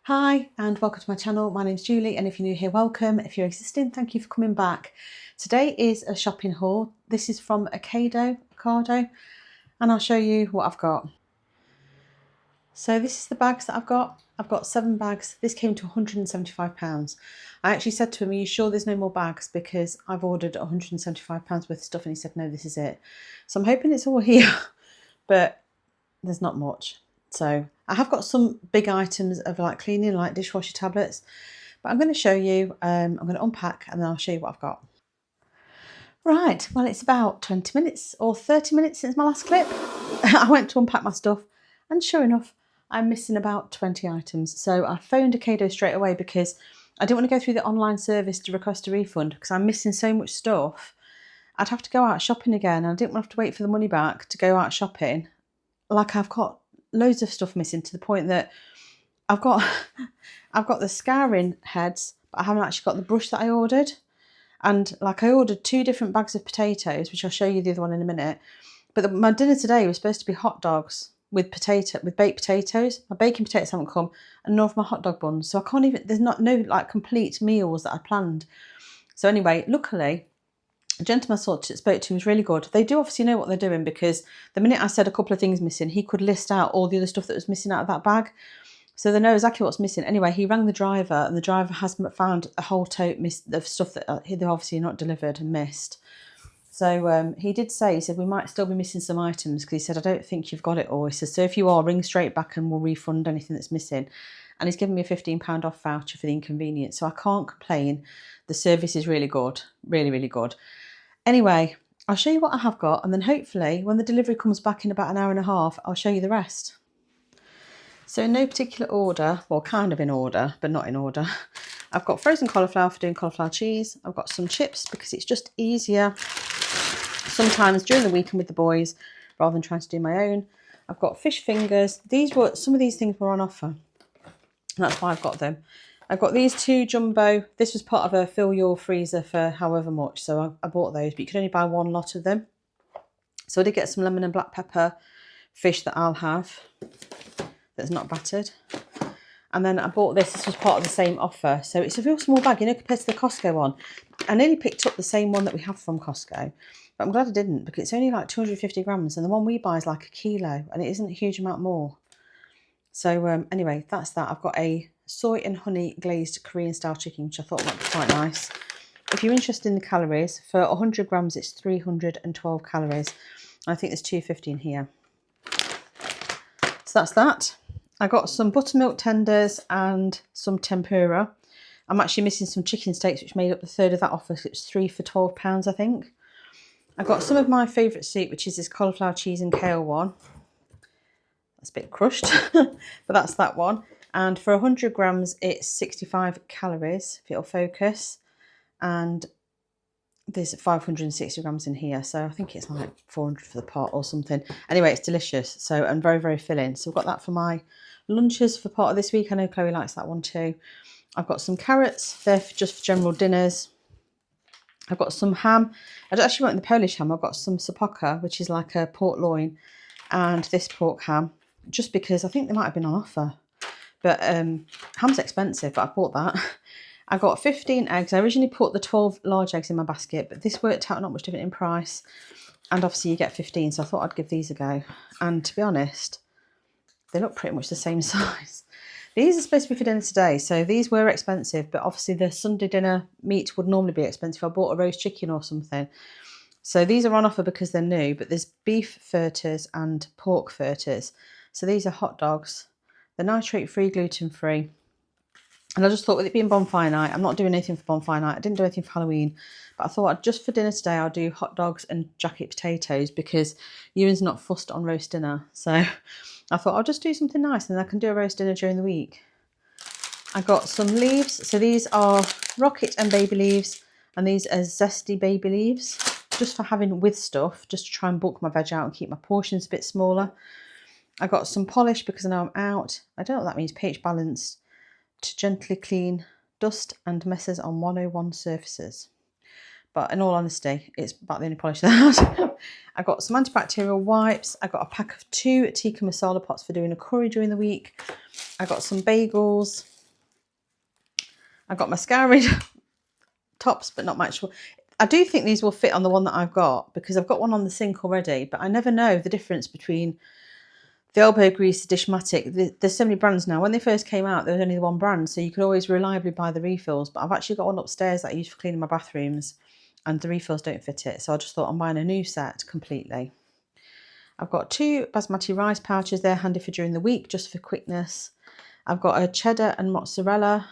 Hi and welcome to my channel. My name's Julie, and if you're new here, welcome. If you're existing, thank you for coming back. Today is a shopping haul. This is from Ocado, and I'll show you what I've got. So this is the bags that I've got. I've got 7 bags. This came to £175. I actually said to him, are you sure there's no more bags? Because I've ordered £175 worth of stuff, and he said, no, this is it. So I'm hoping it's all here, but there's not much. So I have got some big items of like cleaning, like dishwasher tablets, but I'm going to show you, I'm going to unpack and then I'll show you what I've got. Right, well, it's about 20 minutes or 30 minutes since my last clip. I went to unpack my stuff and sure enough, I'm missing about 20 items. So I phoned Ocado straight away because I didn't want to go through the online service to request a refund because I'm missing so much stuff. I'd have to go out shopping again and I didn't want to have to wait for the money back to go out shopping. Like I've got loads of stuff missing to the point that I've got the scouring heads, but I haven't actually got the brush that I ordered. And like I ordered 2 different bags of potatoes, which I'll show you the other one in a minute. But my dinner today was supposed to be hot dogs with baked potatoes. My baking potatoes haven't come, and nor have my hot dog buns. So I can't even. There's no like complete meals that I planned. So anyway, luckily, the gentleman I spoke to was really good. They do obviously know what they're doing because the minute I said a couple of things missing, he could list out all the other stuff that was missing out of that bag. So they know exactly what's missing. Anyway, he rang the driver and the driver has found a whole tote of stuff that they've obviously not delivered and missed. So he did say, he said, we might still be missing some items because he said, I don't think you've got it all. He says, so if you are, ring straight back and we'll refund anything that's missing. And he's given me a £15 off voucher for the inconvenience. So I can't complain. The service is really good, really, really good. Anyway, I'll show you what I have got, and then hopefully when the delivery comes back in about an hour and a half, I'll show you the rest. So in no particular order, well, kind of in order, but not in order, I've got frozen cauliflower for doing cauliflower cheese. I've got some chips because it's just easier sometimes during the weekend with the boys rather than trying to do my own. I've got fish fingers. Some of these things were on offer. That's why I've got them. I've got these 2 jumbo. This was part of a fill your freezer for however much. So I bought those, but you could only buy 1 lot of them. So I did get some lemon and black pepper fish that I'll have that's not battered. And then I bought this. This was part of the same offer. So it's a real small bag, you know, compared to the Costco one. I nearly picked up the same one that we have from Costco. But I'm glad I didn't because it's only like 250 grams. And the one we buy is like 1 kilo. And it isn't a huge amount more. So anyway, that's that. I've got a soy and honey glazed Korean style chicken, which I thought might be quite nice. If you're interested in the calories, for 100 grams it's 312 calories. I think there's 250 in here. So that's that. I got some buttermilk tenders and some tempura. I'm actually missing some chicken steaks, which made up the third of that offer. So it's 3 for £12, I think. I got some of my favourite soup, which is this cauliflower cheese and kale one. That's a bit crushed, but that's that one. And for 100 grams, it's 65 calories, if it'll focus. And there's 560 grams in here. So I think it's like 400 for the pot or something. Anyway, it's delicious. So, and very, very filling. So I've got that for my lunches for part of this week. I know Chloe likes that one too. I've got some carrots. They're just for general dinners. I've got some ham. I actually went with the Polish ham. I've got some sopoka, which is like a pork loin, and this pork ham, just because I think they might have been on offer. But ham's expensive, but I bought that. I got 15 eggs. I originally put the 12 large eggs in my basket, but this worked out not much different in price. And obviously you get 15, so I thought I'd give these a go. And to be honest, they look pretty much the same size. These are supposed to be for dinner today, so these were expensive, but obviously the Sunday dinner meat would normally be expensive. I bought a roast chicken or something. So these are on offer because they're new, but there's beef fritters and pork fritters. So these are hot dogs. They're nitrate-free, gluten-free. And I just thought with it being bonfire night, I'm not doing anything for bonfire night. I didn't do anything for Halloween. But I thought just for dinner today, I'll do hot dogs and jacket potatoes because Ewan's not fussed on roast dinner. So I thought I'll just do something nice and then I can do a roast dinner during the week. I got some leaves. So these are rocket and baby leaves. And these are zesty baby leaves. Just for having with stuff, just to try and bulk my veg out and keep my portions a bit smaller. I got some polish because I know I'm out. I don't know what that means, pH balanced, to gently clean dust and messes on 101 surfaces. But in all honesty, it's about the only polish that I had. I got some antibacterial wipes. I got a pack of 2 tikka masala pots for doing a curry during the week. I got some bagels. I've got mascara tops, but not much. I do think these will fit on the one that I've got because I've got one on the sink already, but I never know the difference between the elbow grease, the Dishmatic. There's so many brands now. When they first came out, there was only the one brand, so you could always reliably buy the refills. But I've actually got one upstairs that I use for cleaning my bathrooms, and the refills don't fit it. So I just thought I'm buying a new set completely. I've got 2 basmati rice pouches. They're handy for during the week, just for quickness. I've got a cheddar and mozzarella.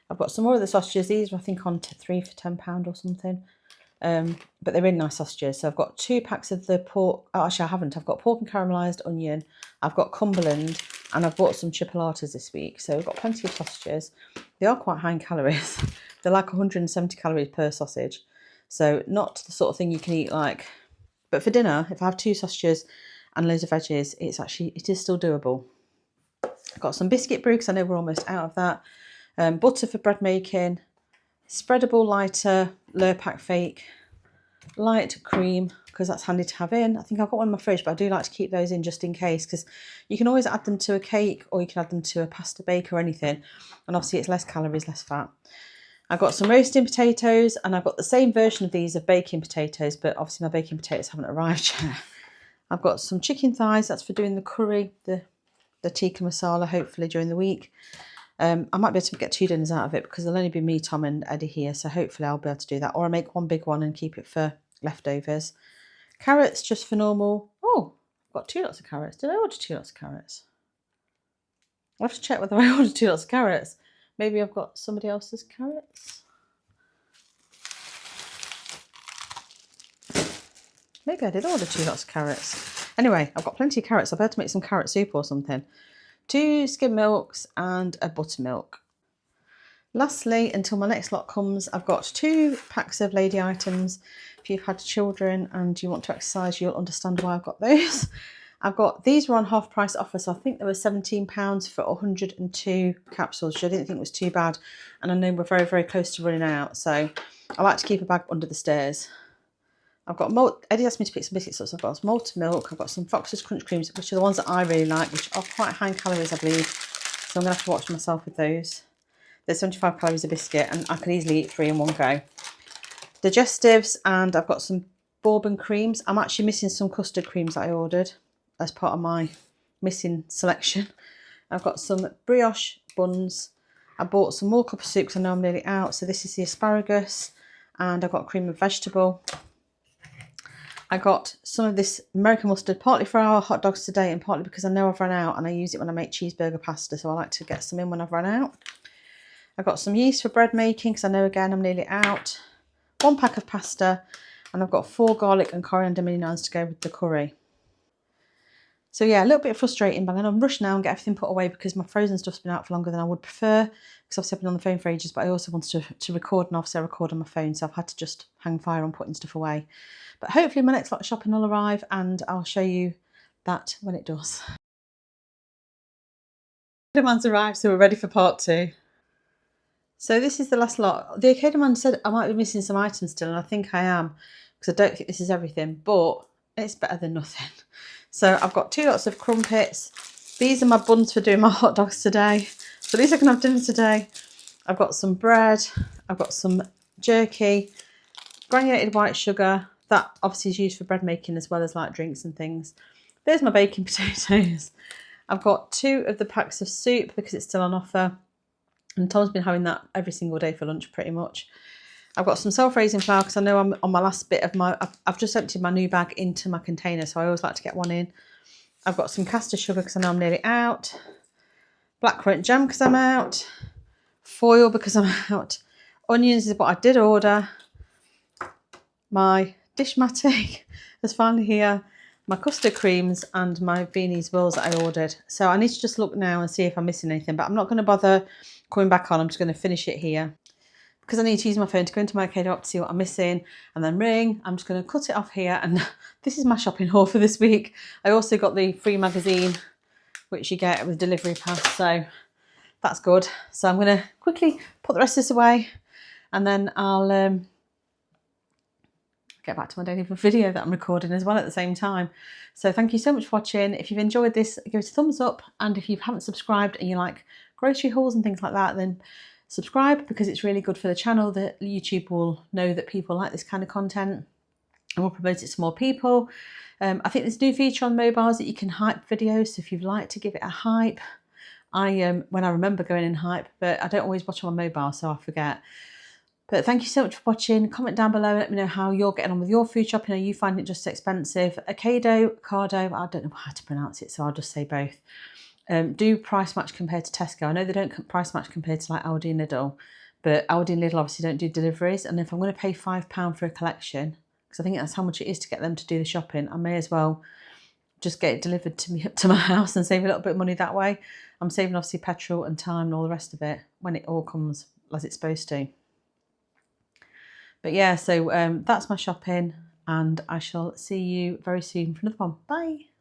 I've got some more of the sausages. These are, I think, on 3 for £10 or something. But they're really nice sausages. So I've got 2 packs of the pork. Oh, actually, I haven't. I've got pork and caramelised onion. I've got Cumberland, and I've bought some chipolatas this week. So we've got plenty of sausages. They are quite high in calories. They're like 170 calories per sausage. So not the sort of thing you can eat like. But for dinner, if I have 2 sausages and loads of veggies, it is still doable. I've got some biscuit brew because I know we're almost out of that. Butter for bread making, spreadable lighter, Lurpak fake, light cream because that's handy to have in. I think I've got one in my fridge, but I do like to keep those in just in case because you can always add them to a cake or you can add them to a pasta bake or anything. And obviously it's less calories, less fat. I've got some roasting potatoes and I've got the same version of these of baking potatoes, but obviously my baking potatoes haven't arrived yet. I've got some chicken thighs, that's for doing the curry, the tikka masala, hopefully during the week. I might be able to get 2 dinners out of it because there'll only be me, Tom and Eddie here, so hopefully I'll be able to do that. Or I'll make one big one and keep it for leftovers. Carrots just for normal. Oh, I've got 2 lots of carrots. Did I order 2 lots of carrots? I'll have to check whether I ordered 2 lots of carrots. Maybe I've got somebody else's carrots. Maybe I did order 2 lots of carrots. Anyway, I've got plenty of carrots. I'll be able to make some carrot soup or something. 2 skim milks and a buttermilk. Lastly, until my next lot comes, I've got 2 packs of lady items. If you've had children and you want to exercise, you'll understand why I've got those. These were on half price offer, so I think they were £17 for 102 capsules, which I didn't think was too bad. And I know we're very, very close to running out, so I like to keep a bag under the stairs. I've got Eddie asked me to pick some biscuits up, so I've got some malted milk, I've got some Fox's Crunch Creams, which are the ones that I really like, which are quite high in calories, I believe. So I'm going to have to watch myself with those. There's 75 calories a biscuit, and I can easily eat 3 in one go. Digestives, and I've got some bourbon creams. I'm actually missing some custard creams that I ordered as part of my missing selection. I've got some brioche buns. I bought some more cup of soup because I know I'm nearly out. So this is the asparagus, and I've got cream of vegetable. I got some of this American mustard, partly for our hot dogs today and partly because I know I've run out and I use it when I make cheeseburger pasta, so I like to get some in when I've run out. I got some yeast for bread making because I know again I'm nearly out. 1 pack of pasta, and I've got 4 garlic and coriander mini nans to go with the curry. So yeah, a little bit frustrating, but I'm going to rush now and get everything put away because my frozen stuff's been out for longer than I would prefer because obviously I've been on the phone for ages, but I also wanted to record, and obviously I record on my phone, so I've had to just hang fire on putting stuff away. But hopefully my next lot of shopping will arrive and I'll show you that when it does. The man's arrived, so we're ready for part 2. So this is the last lot. The Ocado man said I might be missing some items still, and I think I am because I don't think this is everything, but it's better than nothing. So I've got 2 lots of crumpets. These are my buns for doing my hot dogs today. So at least I can have dinner today. I've got some bread. I've got some jerky, granulated white sugar. That obviously is used for bread making as well as like drinks and things. There's my baking potatoes. I've got 2 of the packs of soup because it's still on offer. And Tom's been having that every single day for lunch pretty much. I've got some self-raising flour because I know I'm on my last bit of my... I've just emptied my new bag into my container, so I always like to get one in. I've got some caster sugar because I know I'm nearly out. Blackcurrant jam because I'm out. Foil because I'm out. Onions is what I did order. My Dishmatic is finally here. My custard creams and my Viennese rolls that I ordered. So I need to just look now and see if I'm missing anything, but I'm not going to bother coming back on. I'm just going to finish it here. Because I need to use my phone to go into my Ocado app to see what I'm missing and then ring. I'm just going to cut it off here, and this is my shopping haul for this week. I also got the free magazine, which you get with delivery pass, so that's good. So I'm going to quickly put the rest of this away, and then I'll get back to my daily video that I'm recording as well at the same time. So thank you so much for watching. If you've enjoyed this, give it a thumbs up, and if you haven't subscribed and you like grocery hauls and things like that, then subscribe, because it's really good for the channel, that YouTube will know that people like this kind of content and will promote it to more people. I think there's a new feature on mobiles that you can hype videos, so if you'd like to give it a hype, when I remember going in hype, but I don't always watch on my mobile, so I forget. But thank you so much for watching. Comment down below and let me know how you're getting on with your food shopping. Are you finding it just expensive? Ocado, I don't know how to pronounce it, so I'll just say both. Do price match compared to Tesco. I know they don't price match compared to like Aldi and Lidl, but Aldi and Lidl obviously don't do deliveries. And if I'm going to pay £5 for a collection, because I think that's how much it is to get them to do the shopping, I may as well just get it delivered to me up to my house and save a little bit of money that way. I'm saving obviously petrol and time and all the rest of it when it all comes as it's supposed to. But yeah, so that's my shopping, and I shall see you very soon for another one. Bye.